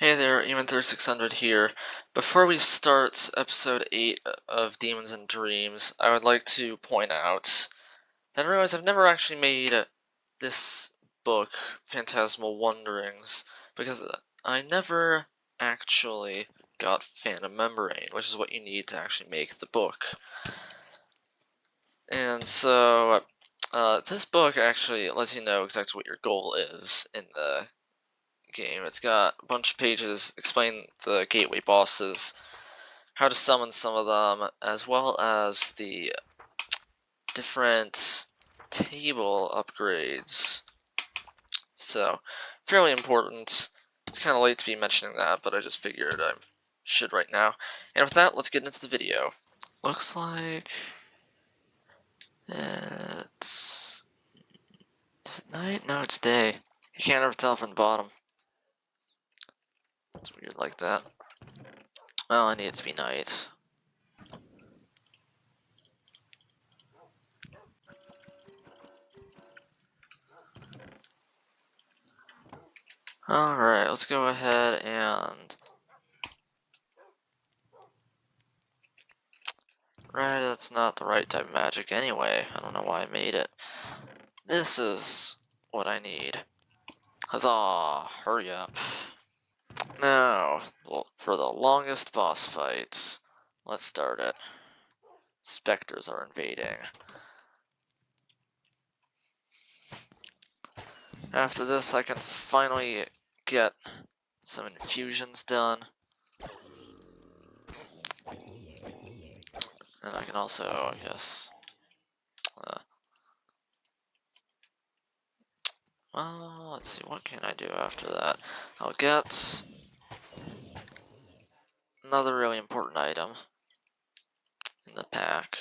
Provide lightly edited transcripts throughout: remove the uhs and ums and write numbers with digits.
Hey there, Eamon3600 here. Before we start episode 8 of Demons and Dreams, I would like to point out that I realize I've never actually made this book, Phantasmal Wanderings, because I never actually got Phantom Membrane, which is what you need to actually make the book. And so, this book actually lets you know exactly what your goal is in the game. It's got a bunch of pages explain the gateway bosses, how to summon some of them, as well as the different table upgrades. So, fairly important. It's kind of late to be mentioning that, but I just figured I should right now. And with that, let's get into the video. Looks like it's... Is it night? No, it's day. You can't ever tell from the bottom. It's weird like that. Well, I need it to be night. Alright, let's go ahead and... Right, that's not the right type of magic anyway. I don't know why I made it. This is what I need. Huzzah! Hurry up. Now, for the longest boss fight, let's start it. Spectres are invading. After this, I can finally get some infusions done. And I can also, I guess, well, let's see, what can I do after that? I'll get another really important item in the pack.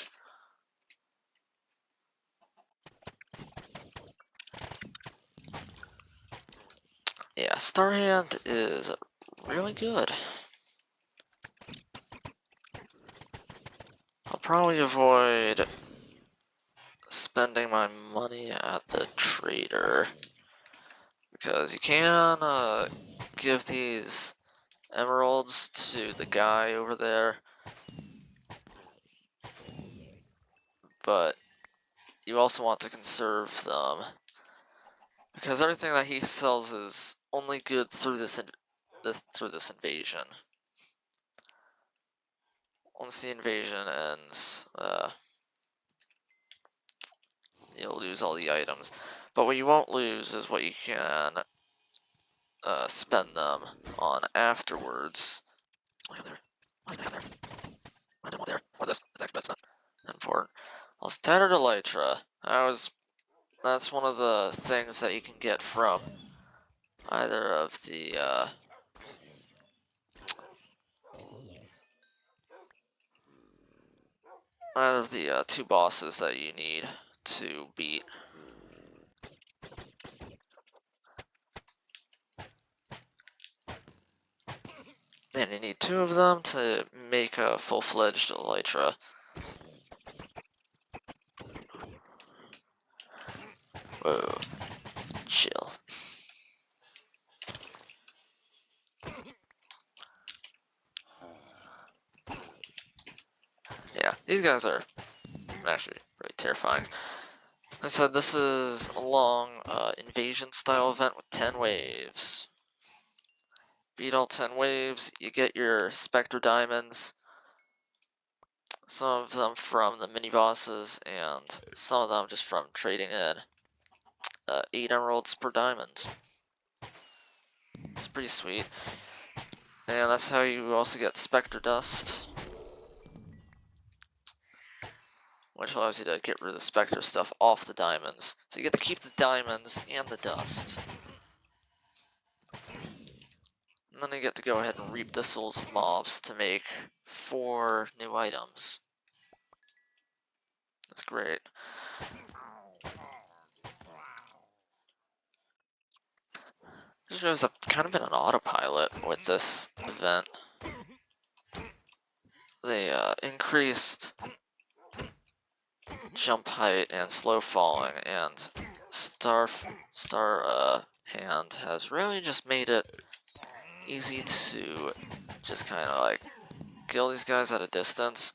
Yeah, Starhand is really good. I'll probably avoid spending my money at the trader, because you can give these emeralds to the guy over there, but you also want to conserve them, because everything that he sells is only good through this invasion. Once the invasion ends, you'll lose all the items. But what you won't lose is what you can spend them on afterwards. Look there. Look there. I don't want there. Or this. That's not important. Well, Tattered Elytra. That's one of the things that you can get from either of the two bosses that you need to beat. And you need two of them to make a full-fledged Elytra. Whoa. Chill. Yeah, these guys are actually really terrifying. I said this is a long invasion-style event with 10 waves. Beat all 10 waves, you get your Spectre Diamonds. Some of them from the mini-bosses, and some of them just from trading in 8 emeralds per diamond. It's pretty sweet. And that's how you also get Spectre Dust, which allows you to get rid of the Spectre stuff off the diamonds. So you get to keep the diamonds and the dust. And then you get to go ahead and reap the souls of mobs to make 4 new items. That's great. Just realized I've kind of been on autopilot with this event. They increased jump height and slow falling, and Star Hand has really just made it easy to just kind of like kill these guys at a distance.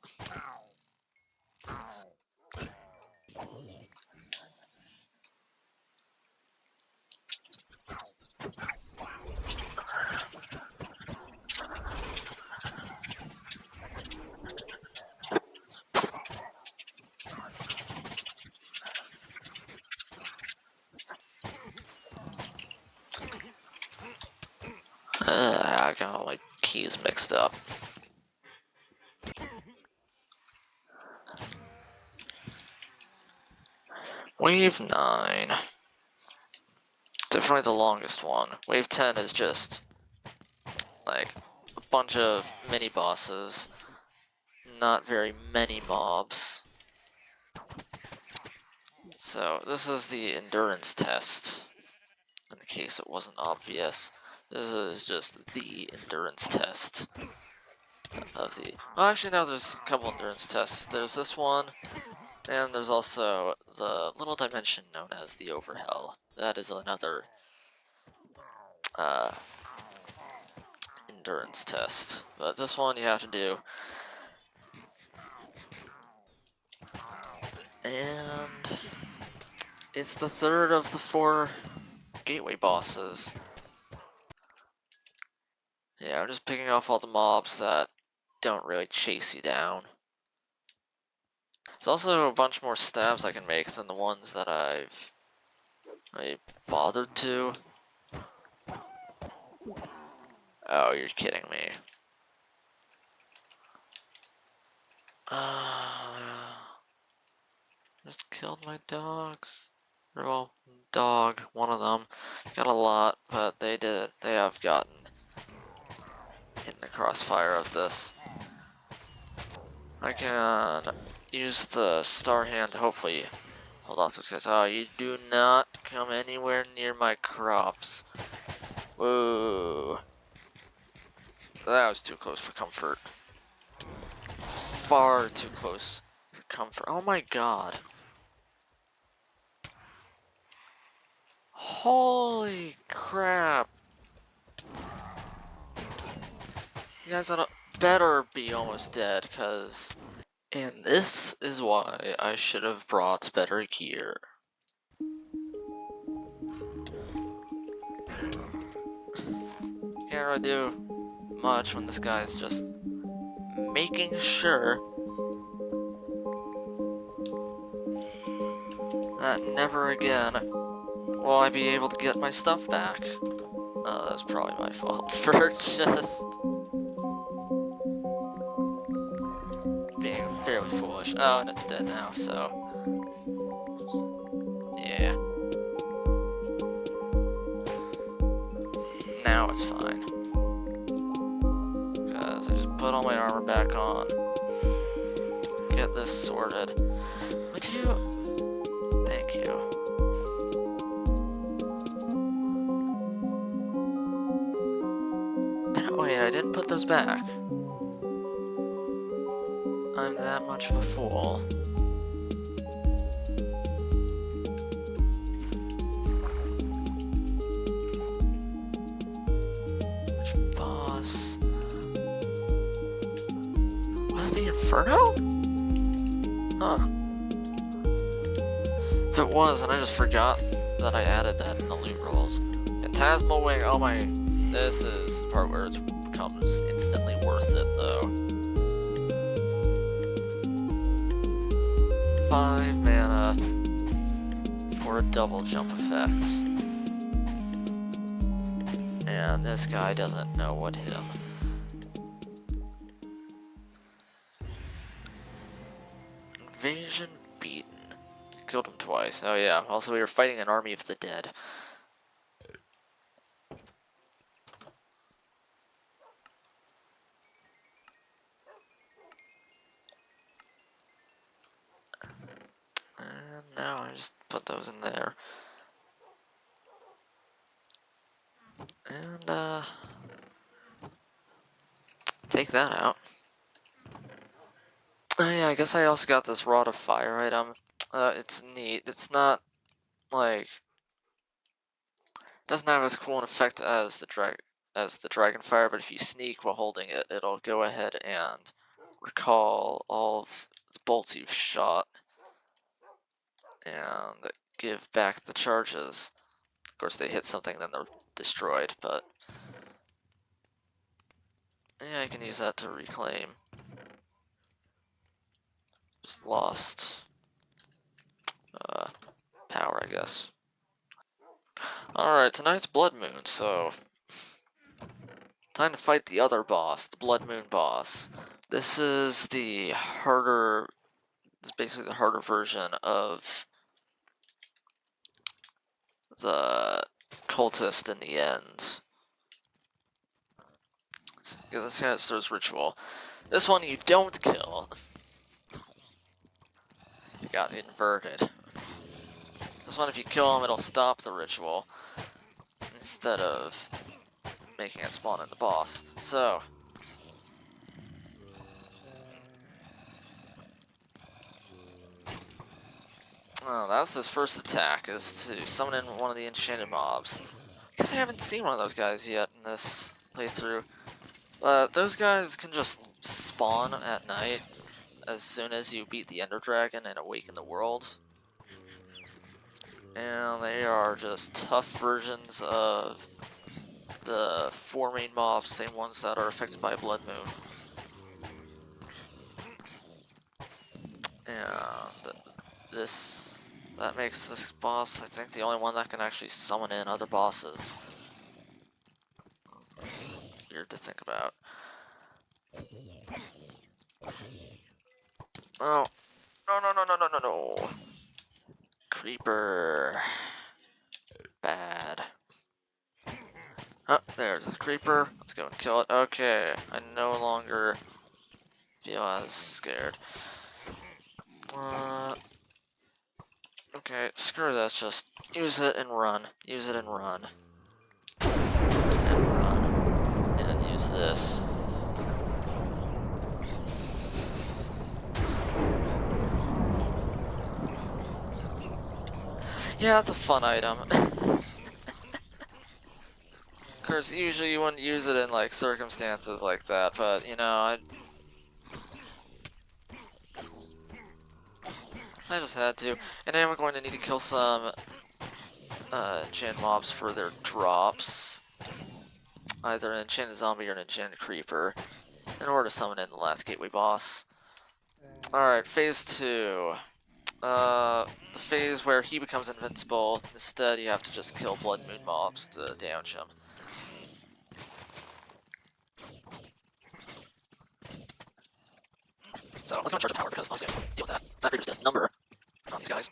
I got all my keys mixed up. Wave 9. Definitely the longest one. Wave 10 is just like a bunch of mini bosses, not very many mobs. So this is the endurance test, in case it wasn't obvious. This is just the endurance test of the... Well, actually, no, there's a couple endurance tests. There's this one, and there's also the little dimension known as the Overhell. That is another endurance test. But this one you have to do. And it's the third of the 4 gateway bosses. Yeah, I'm just picking off all the mobs that don't really chase you down. There's also a bunch more stabs I can make than the ones that I bothered to. Oh, you're kidding me. Just killed my dogs. Well, dog, one of them. Got a lot, but they have gotten in the crossfire of this. I can use the star hand to hopefully hold off those guys. Oh, you do not come anywhere near my crops. Whoa. That was too close for comfort. Far too close for comfort. Oh my god. Holy crap. You guys better be almost dead, cause... And this is why I should have brought better gear. Can't really do much when this guy's just making sure that never again will I be able to get my stuff back. That's probably my fault for just being fairly foolish. Oh, and it's dead now, so... yeah. Now it's fine. Because I just put all my armor back on. Get this sorted. Would you... Thank you. Wait, I didn't put those back. I'm that much of a fool. Which boss? Was it the Inferno? Huh. If it was, and I just forgot that I added that in the loot rolls. Phantasmal Wing, oh my... This is the part where it becomes instantly worth it, though. 5 mana for a double jump effect. And this guy doesn't know what hit him. Invasion beaten. Killed him twice. Oh yeah, also we were fighting an army of the dead. And now I just put those in there. And, take that out. Oh yeah, I guess I also got this Rod of Fire item. It's neat. It's not, like... doesn't have as cool an effect as the as the Dragonfire, but if you sneak while holding it, it'll go ahead and recall all of the bolts you've shot and give back the charges. Of course, they hit something, then they're destroyed, but yeah, I can use that to reclaim. Just lost power, I guess. Alright, tonight's Blood Moon, so time to fight the other boss, the Blood Moon boss. This is the harder, it's basically the harder version of the cultist in the end. Yeah, this guy starts ritual. This one you don't kill. You got inverted. This one, if you kill him, it'll stop the ritual instead of making it spawn in the boss. So, that's his first attack, is to summon in one of the enchanted mobs. I guess I haven't seen one of those guys yet in this playthrough. But those guys can just spawn at night as soon as you beat the Ender Dragon and awaken the world. And they are just tough versions of the 4 main mobs, same ones that are affected by Blood Moon. And that makes this boss, I think, the only one that can actually summon in other bosses. Weird to think about. Oh, no. Creeper. Bad. Oh, there's the creeper. Let's go and kill it. Okay, I no longer feel as scared. Okay, screw this. Just use it and run. Use it and run. And run. And use this. Yeah, that's a fun item. Of course, usually you wouldn't use it in like circumstances like that, but you know, I just had to. And I am going to need to kill some enchanted mobs for their drops. Either an enchanted zombie or an enchanted creeper, in order to summon in the last gateway boss. Alright, phase 2. The phase where he becomes invincible. Instead, you have to just kill Blood Moon mobs to damage him. So let's go charge of power because honestly I can deal with that. That creeper's did a number on these guys.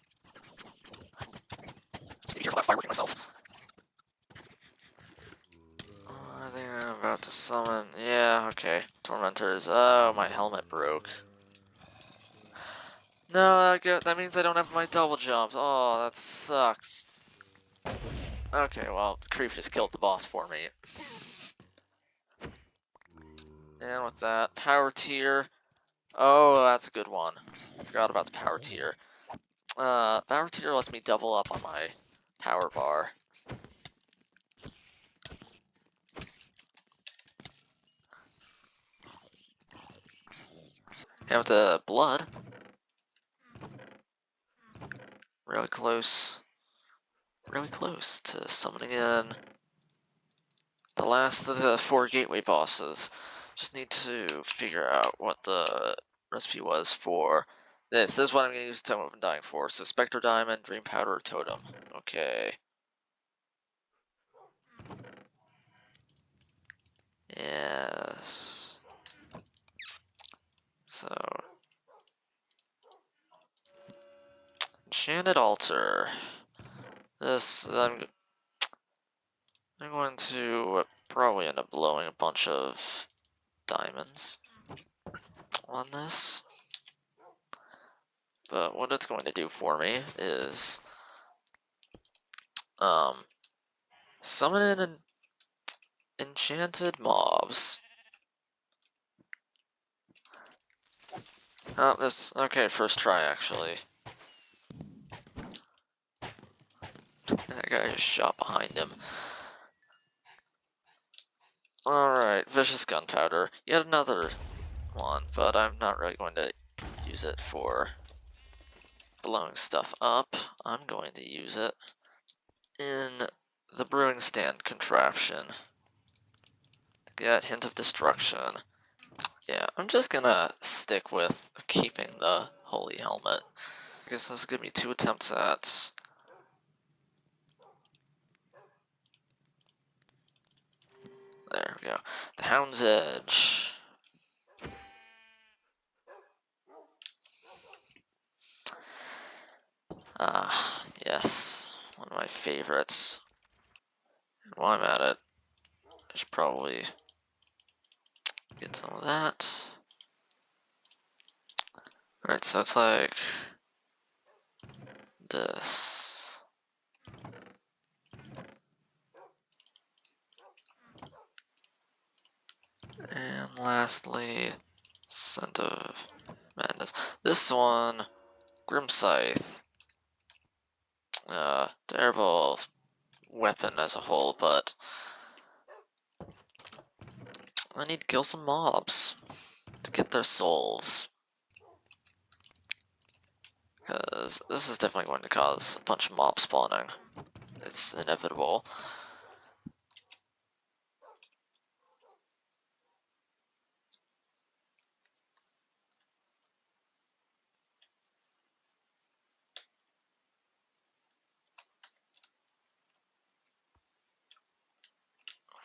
Just need to be careful about fireworking myself. I think I'm about to summon. Yeah, okay. Tormentors. Oh, my helmet broke. No, that means I don't have my double jumps. Oh, that sucks. Okay, well, Creep just killed the boss for me. And with that, power tier. Oh, that's a good one. I forgot about the power tier. Power tier lets me double up on my power bar. And with the blood, really close to summoning in the last of the 4 gateway bosses. Just need to figure out what the recipe was for this. This is what I'm going to use Totem of Undying for. So Spectre Diamond, Dream Powder, Totem. Okay. Yes. So Enchanted Altar. This I'm going to probably end up blowing a bunch of diamonds on this. But what it's going to do for me is summon in an enchanted mobs. Oh, okay, first try actually. That guy just shot behind him. Alright, Vicious Gunpowder. Yet another one, but I'm not really going to use it for blowing stuff up. I'm going to use it in the brewing stand contraption. Get Hint of Destruction. Yeah, I'm just gonna stick with keeping the Holy Helmet. I guess this will give me 2 attempts at... There we go. The Hound's Edge. Ah, yes. One of my favorites. And while I'm at it, I should probably get some of that. Alright, so it's like this. And lastly, Scent of Madness. This one, Grim Scythe. Terrible weapon as a whole, but I need to kill some mobs to get their souls. Because this is definitely going to cause a bunch of mob spawning. It's inevitable.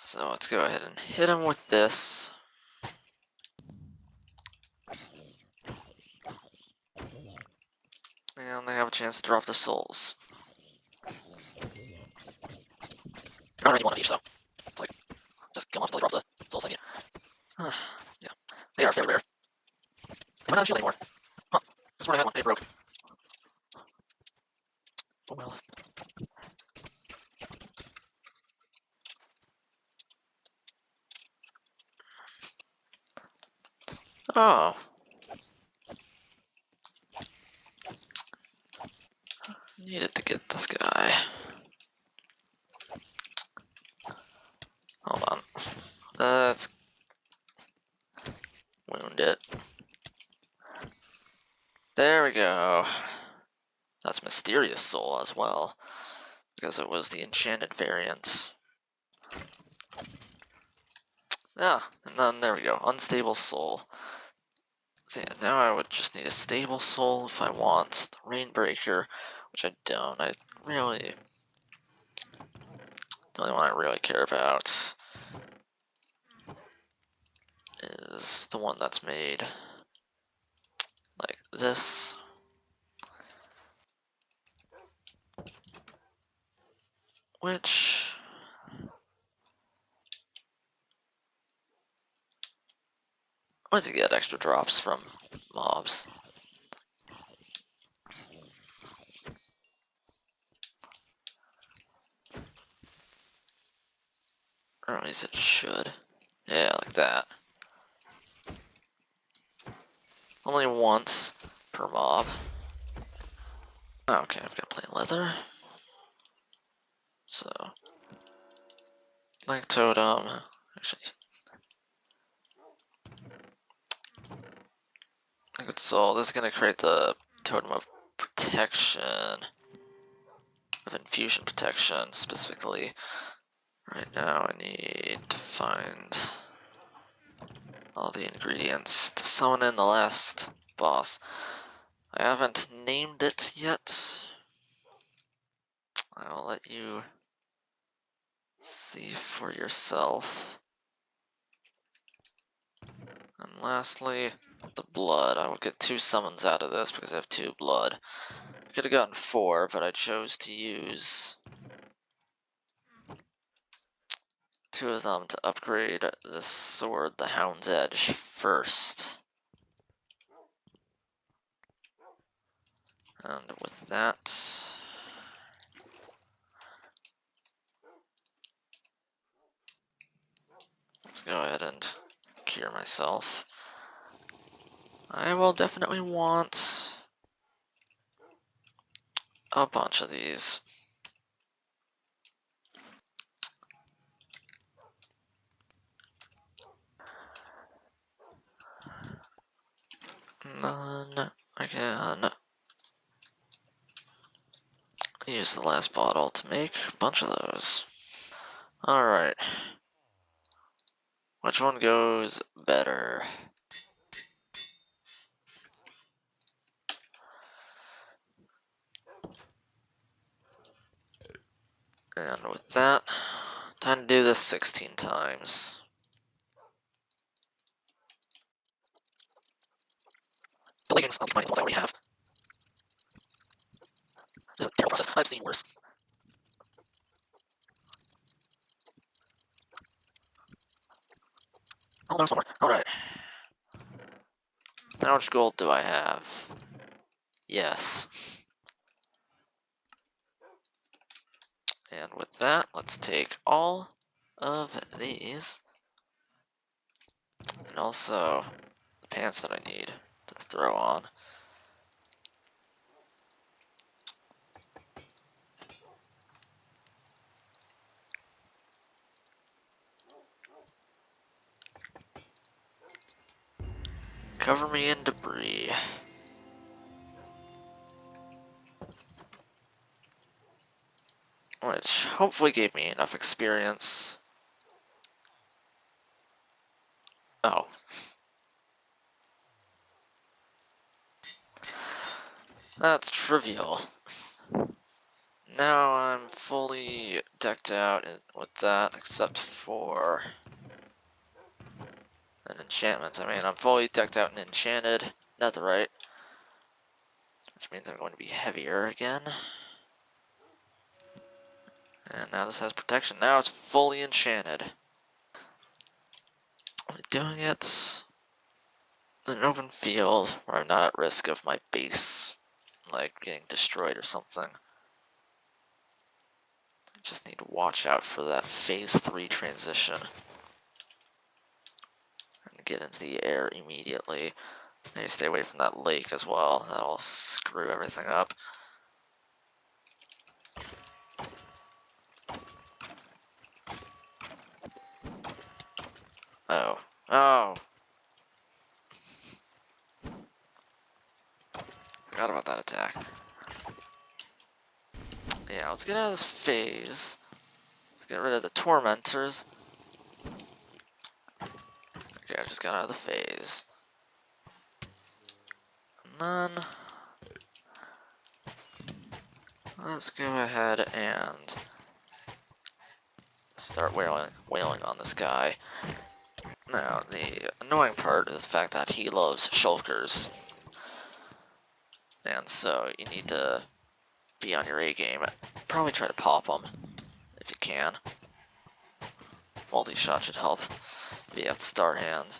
So let's go ahead and hit him with this. And they have a chance to drop their souls. I don't need one of each, so it's like, just kill them until they drop the souls I need. Yeah, they are fairly rare. They might not have shield anymore. Huh, this morning I had one, and it broke. Oh well. Oh. Needed to get this guy. Hold on. Let's wound it. There we go. That's Mysterious Soul as well, because it was the enchanted variant. Yeah, and then there we go, Unstable Soul. So yeah, now I would just need a stable soul if I want the Rainbreaker, which I don't. I really... The only one I really care about is the one that's made like this. Which... I want to get extra drops from mobs. Or at least it should. Yeah, like that. Only once per mob. Okay, I've got plain leather. So, like totem. Actually, good soul. This is gonna create the totem of protection, of infusion protection specifically. Right now, I need to find all the ingredients to summon in the last boss. I haven't named it yet. I will let you see for yourself. And lastly, the blood. I will get 2 summons out of this because I have 2 blood. I could have gotten 4, but I chose to use 2 of them to upgrade this sword, the Hound's Edge, first. And with that, let's go ahead and cure myself. I will definitely want a bunch of these. can use the last bottle to make a bunch of those. Alright. Which one goes better? And with that, time to do this 16 times. The leggings, I'll be buying the ones I already have. This is a terrible process. I've seen worse. Oh, there's one more. Alright. How much gold do I have? Yes. And with that, let's take all of these. And also the pants that I need to throw on. Cover me in debris. Which hopefully gave me enough experience. Oh. That's trivial. Now I'm fully decked out with that, except for an enchantment. I mean, I'm fully decked out and enchanted netherite, which means I'm going to be heavier again. And now this has protection. Now it's fully enchanted. I'm doing it in an open field where I'm not at risk of my base, like, getting destroyed or something. I just need to watch out for that phase 3 transition. And get into the air immediately. Maybe stay away from that lake as well. That'll screw everything up. Oh. Oh! Forgot about that attack. Yeah, let's get out of this phase. Let's get rid of the tormentors. Okay, I just got out of the phase. And then let's go ahead and start wailing on this guy. Now, the annoying part is the fact that he loves shulkers. And so you need to be on your A game. Probably try to pop them if you can. Multi-shot should help if you have the star hand.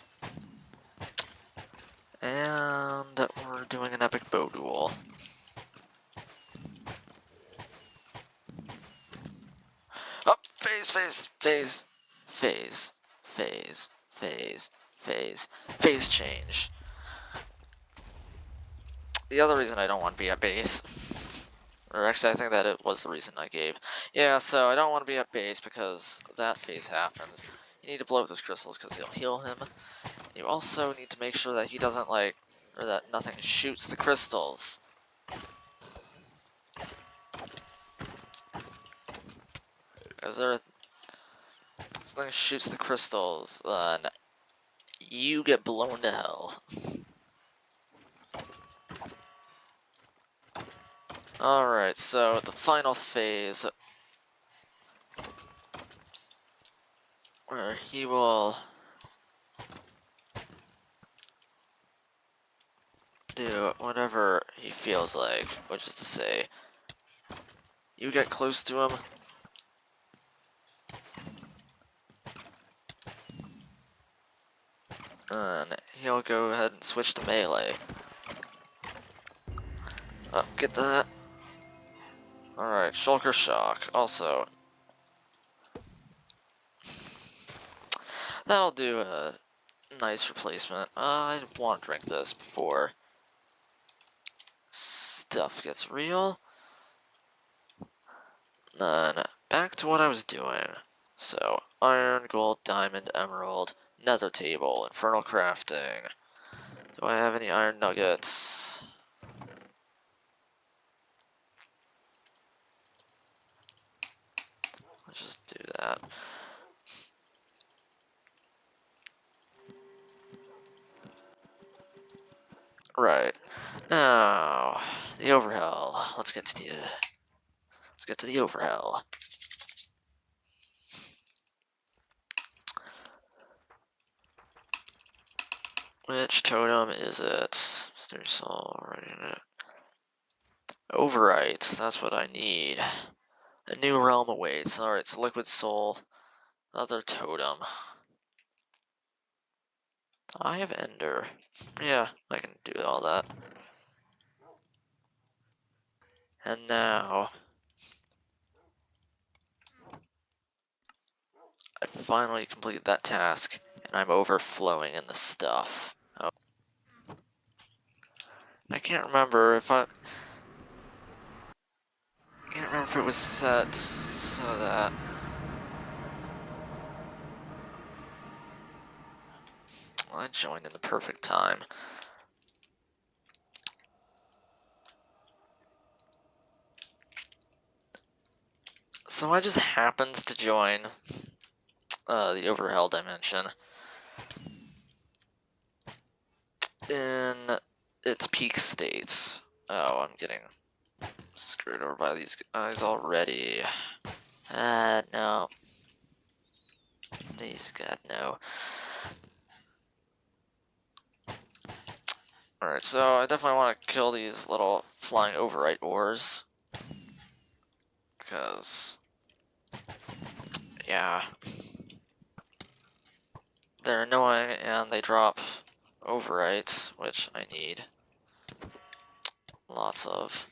And we're doing an epic bow duel. Up, phase, phase, phase, phase, phase, phase, phase, phase change. The other reason I don't want to be at base, or actually I think that it was the reason I gave. Yeah, so I don't want to be at base because that phase happens. You need to blow up those crystals because they'll heal him. You also need to make sure that he doesn't or that nothing shoots the crystals. Because if something shoots the crystals, then you get blown to hell. Alright, so the final phase, where he will do whatever he feels like, which is to say, you get close to him, and he'll go ahead and switch to melee. Oh, get that. Alright, Shulker Shock, also. That'll do a nice replacement. I want to drink this before stuff gets real. Then, back to what I was doing. So, iron, gold, diamond, emerald, nether table, infernal crafting. Do I have any iron nuggets? Let's just do that. Right. Now, the overhell. Let's get to the overhell. Which totem is it? Mystery Soul, right in it. Overwrite, that's what I need. A new realm awaits. Alright, so Liquid Soul. Another totem. I have Ender. Yeah, I can do all that. And now, I finally completed that task, and I'm overflowing in the stuff. Oh. I can't remember if it was set so that I joined in the perfect time. So I just happened to join the Overhell dimension in its peak state. Oh, I'm getting screwed over by these guys already. No. These guys, no. Alright, so I definitely want to kill these little flying overwrite ores. Because, yeah. They're annoying and they drop overwrites, which I need lots of.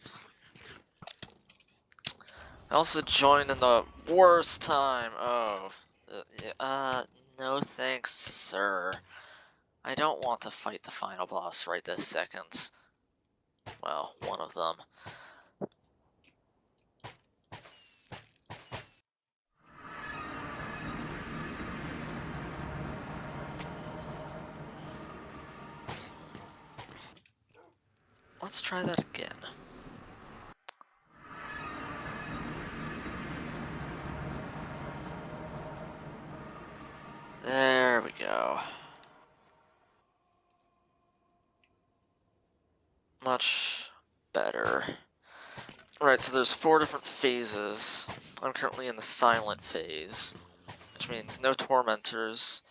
I also joined in the worst time. Oh, no thanks, sir. I don't want to fight the final boss right this second. Well, one of them. Let's try that again. There we go. Much better. Right, so there's 4 different phases. I'm currently in the silent phase, which means no tormentors,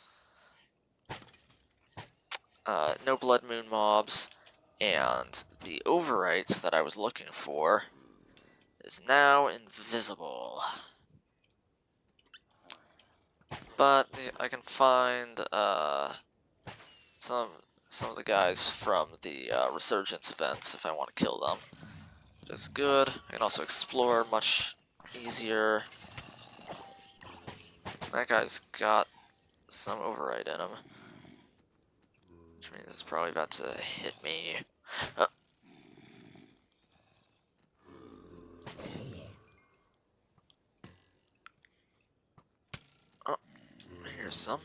no blood moon mobs, and the overwrites that I was looking for is now invisible. But I can find some of the guys from the Resurgence events if I want to kill them. Which is good. I can also explore much easier. That guy's got some override in him. Which means it's probably about to hit me. Oh, here's some.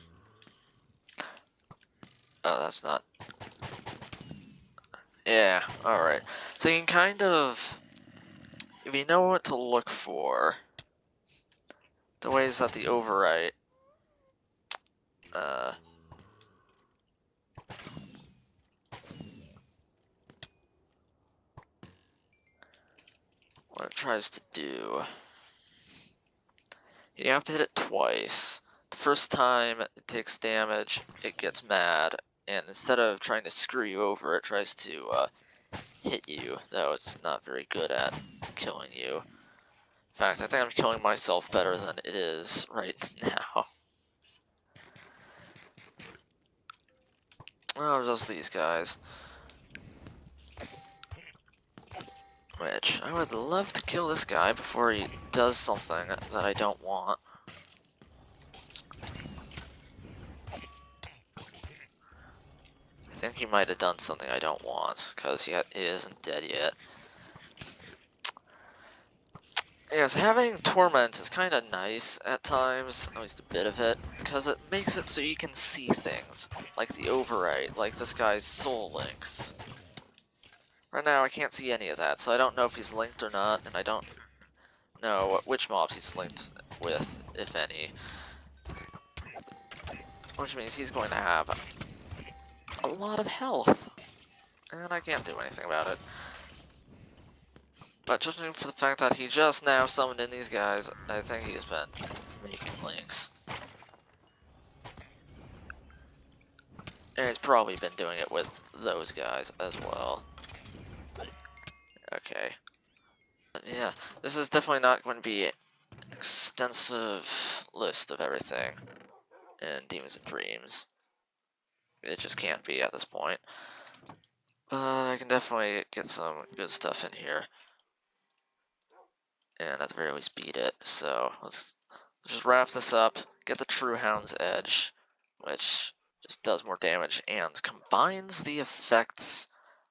Oh, that's not. Yeah, alright. So you can kind of, if you know what to look for, the ways that the overwrite, what it tries to do, you have to hit it twice. The first time it takes damage, it gets mad, and instead of trying to screw you over, it tries to hit you, though it's not very good at killing you. In fact, I think I'm killing myself better than it is right now. Oh, just these guys. Which, I would love to kill this guy before he does something that I don't want. I think he might have done something I don't want, because he isn't dead yet. Yes, having Torment is kind of nice at times, at least a bit of it, because it makes it so you can see things, like the Overwrite, like this guy's Soul Links. Right now I can't see any of that, so I don't know if he's linked or not, and I don't know which mobs he's linked with, if any. Which means he's going to have a lot of health. And I can't do anything about it. But judging for the fact that he just now summoned in these guys, I think he's been making links. And he's probably been doing it with those guys as well. Okay. But yeah, this is definitely not going to be an extensive list of everything in Demons and Dreams. It just can't be at this point. But I can definitely get some good stuff in here. And at the very least beat it. So let's just wrap this up, get the True Hound's Edge, which just does more damage and combines the effects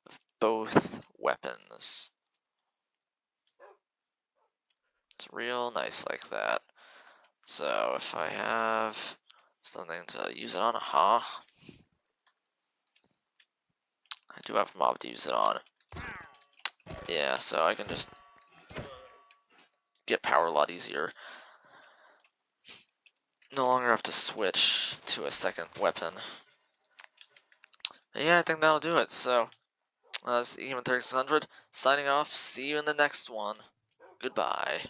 of both weapons. It's real nice like that. So if I have something to use it on, I do have a mob to use it on. Yeah, so I can just get power a lot easier. No longer have to switch to a second weapon. And yeah, I think that'll do it. So, this is Eamon3600 signing off. See you in the next one. Goodbye.